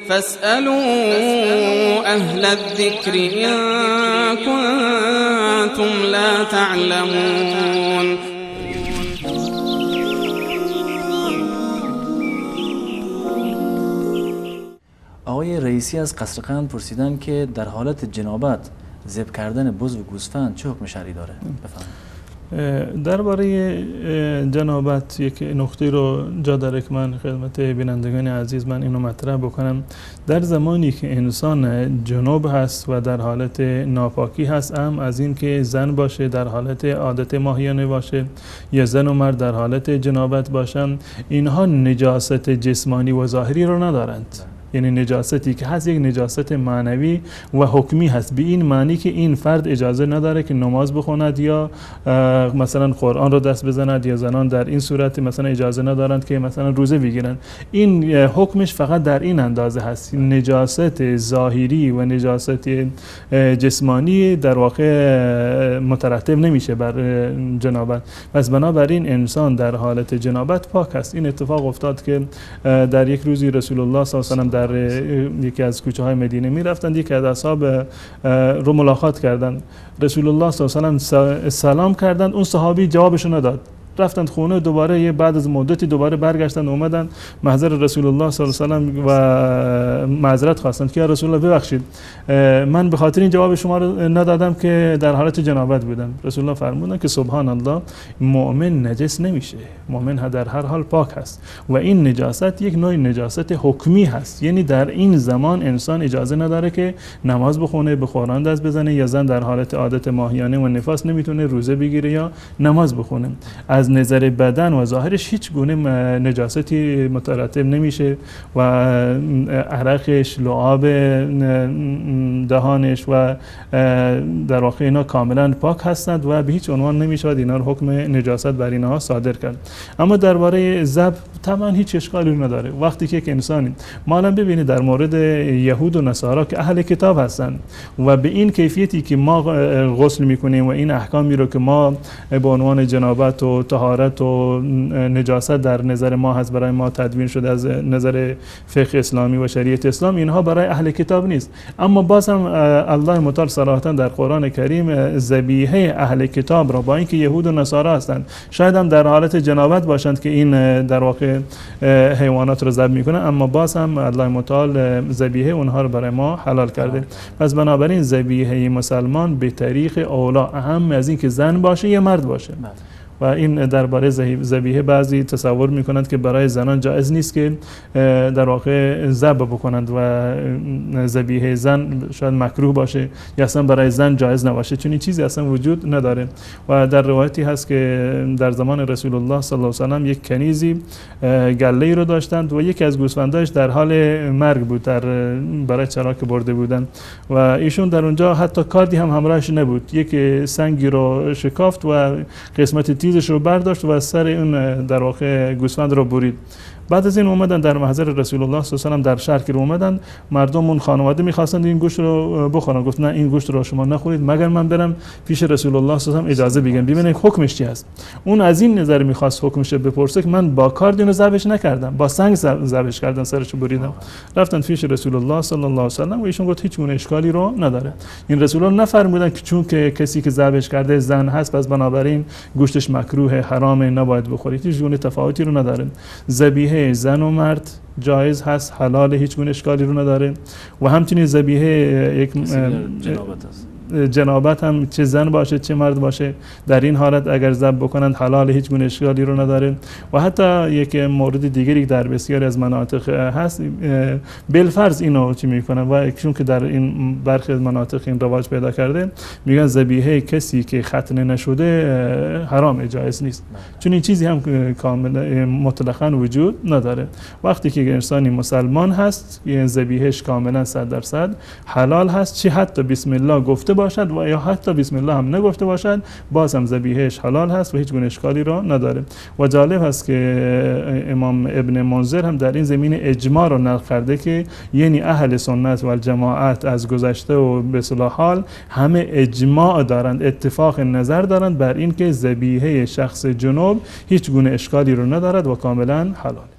فاسألوا أهل الذكر إن كنتم لا تعلمون. آقای رئیسی از قصرقند پرسیدن که در حالت جنابت ذبح کردن بز و گوسفند چه حکم شرعی داره؟ بفرمایید. درباره جنابت یک نکته رو جا داره که من خدمت بینندگان عزیز من اینو مطرح بکنم. در زمانی که انسان جنوب هست و در حالت ناپاکی هست، هم از این که زن باشه در حالت عادت ماهیانه باشه یا زن و مرد در حالت جنابت باشن، اینها نجاست جسمانی و ظاهری رو ندارند. یعنی نجاستی که هست یک نجاست معنوی و حکمی هست، به این معنی که این فرد اجازه نداره که نماز بخوند یا مثلا قرآن رو دست بزند، یا زنان در این صورت مثلا اجازه ندارند که مثلا روزه بگیرن. این حکمش فقط در این اندازه هست. نجاست ظاهری و نجاست جسمانی در واقع مترتب نمیشه بر جنابت. پس بنابراین انسان در حالت جنابت پاک است. این اتفاق افتاد که در یک روزی رسول الله صلی الله علیه و آله در یکی از کوچه های مدینه می رفتند، یکی از اصحاب رو ملاقات کردند. رسول الله صلی الله علیه و آله سلام کردند، اون صحابی جوابشون نداد. رفتند خونه، دوباره بعد از مدتی دوباره برگشتند، اومدن محضر رسول الله صلی الله علیه و آله و معذرت خواستند که رسول الله ببخشید من به خاطر این جواب شما رو ندادم که در حالت جنابت بودم. رسول الله فرمودند که سبحان الله، مؤمن نجس نمیشه، مؤمن در هر حال پاک هست و این نجاست یک نوع نجاست حکمی هست. یعنی در این زمان انسان اجازه نداره که نماز بخونه، به قرآن دست بزنه، یا زن در حالت عادت ماهیانه و نفاس نمیتونه روزه بگیره یا نماز بخونه. از نظر بدن و ظاهرش هیچ گونه نجاستی مترتب نمیشه و عرقش، لعاب دهانش و در واقع اینا کاملا پاک هستند و به هیچ عنوان نمیشود اینا رو حکم نجاست بر اینها صادر کرد. اما درباره ذبح طبعا هیچ اشکالی نداره. وقتی که انسانی ما ببینید در مورد یهود و نصارا که اهل کتاب هستند و به این کیفیتی که ما غسل میکنیم و این احکامی رو که ما به عنوان جنابت و طهارت و نجاست در نظر ما هست برای ما تدوین شده از نظر فقه اسلامی و شریعت اسلام، اینها برای اهل کتاب نیست. اما باز هم الله متعال صراحتا در قرآن کریم ذبیحه اهل کتاب را، با اینکه یهود و نصارا هستند، شاید هم در حالت جنابت باشند که این در واقع حیوانات رو ذبح میکنن، اما باز هم الله متعال ذبیحه اونها رو برای ما حلال کرده. پس بنابراین ذبیحه مسلمان به طریق اولا، اهم از این که زن باشه یا مرد باشه. و این درباره ذبیحه بعضی تصور میکنند که برای زنان جایز نیست که در واقع ذبح بکنند و ذبیحه زن شاید مکروه باشه یا اصلا برای زن جایز نباشه، چون این چیزی اصلا وجود نداره. و در روایتی هست که در زمان رسول الله صلی الله علیه و آله یک کنیزی گله رو داشتند و یکی از گوسفنداش در حال مرگ بود، برای چراک برده بودن و ایشون در اونجا حتی کاردی هم همراهش نبود. یک سنگی رو شکافت و قسمت تیزش رو برداشت و سر اون در واقع گوسفند رو برید. بعد از این اومدن در محضر رسول الله صلی الله علیه و آله در شهر که اومدن، مردم اون خانواده می‌خواستند این گوشت رو بخورن. گفت نه، این گوشت رو شما نخورید مگر من برم پیش رسول الله صلی الله علیه و آله اجازه بگیرم ببینید حکمش چی است. اون از این نظر می‌خواست حکمش رو بپرسه که من با کارد اینو ذبحش نکردم، با سنگ ذبحش کردم، سرش رو بریدم. رفتن پیش رسول الله صلی الله علیه و آله و ایشون گفت هیچ گونه اشکالی رو نداره. این رسول الله نفرمودن که چون که کسی که ذبحش کرده زن هست پس بنابراین گوشتش مکروه، حرامه، نباید بخورید. هیچ گونه تفاوتی رو نداره. ذبیحه زن و مرد جایز هست، حلال، هیچ گونه اشکالی رو نداره. و همچنین ذبیحه یک جنابت هم چه زن باشه چه مرد باشه، در این حالت اگر ذبح بکنند حلال، هیچ گونه اشکالی رو نداره. و حتی یک مورد دیگری در بسیاری از مناطق هست، بالفرض اینو چی میکنن و چون که در این برخی از مناطق این رواج پیدا کرده، میگن ذبیحه کسی که ختنه نشده حرام، جایز نیست، چون این چیزی هم کاملا مطلقاً وجود نداره. وقتی که انسانی مسلمان هست، این ذبیحهش کاملا 100% حلال هست، چه حتی بسم الله گفته باشد و یا حتی بسم الله هم نگفته باشد، باز هم ذبیحهش حلال هست و هیچ گونه اشکالی را نداره. و جالب هست که امام ابن منذر هم در این زمینه اجماع را نقل کرده که یعنی اهل سنت و الجماعت از گذشته و به صلاح حال همه اجماع دارند، اتفاق نظر دارند بر این که ذبیحه شخص جنوب هیچ گونه اشکالی را ندارد و کاملا حلال.